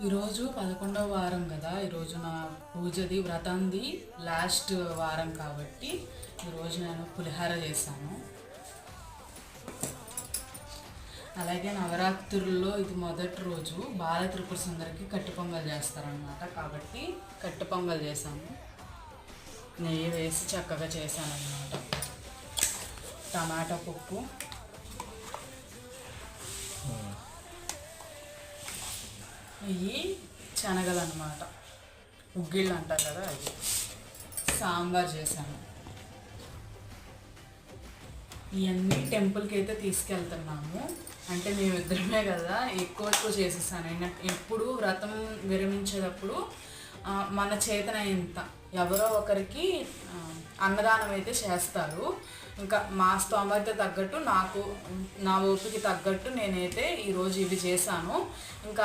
ఈరోజు 11వ వారం కదా. ఈరోజు నా పూజది వ్రతంది లాస్ట్ వారం కాబట్టి ఈరోజు నేను పులిహార చేశాను. అలాగే నవరాత్రుల్లో ఇది మొదటి రోజు. బాల త్రిపుర సుందరికి కట్టు పొంగల్ చేస్తారనమాట, కాబట్టి కట్టు పొంగల్ చేశాను. నెయ్యి వేసి చక్కగా చేశాను అన్నమాట. టమాటా పప్పు, ఇవి శనగలు అన్నమాట, ఉగ్గిళ్ళు అంటారు కదా అవి. సాంబార్ చేశాను. ఇవన్నీ టెంపుల్కి అయితే తీసుకెళ్తున్నాము. అంటే మేమిద్దరమే కదా, ఎక్కువ చేసేసాను. ఎప్పుడు వ్రతం విరమించేటప్పుడు మన చేతన ఇంత ఎవరో ఒకరికి అన్నదానం అయితే చేస్తారు. ఇంకా మా స్తోమత తగ్గట్టు, నా ఓపిక తగ్గట్టు నేనైతే ఈరోజు ఇవి చేశాను. ఇంకా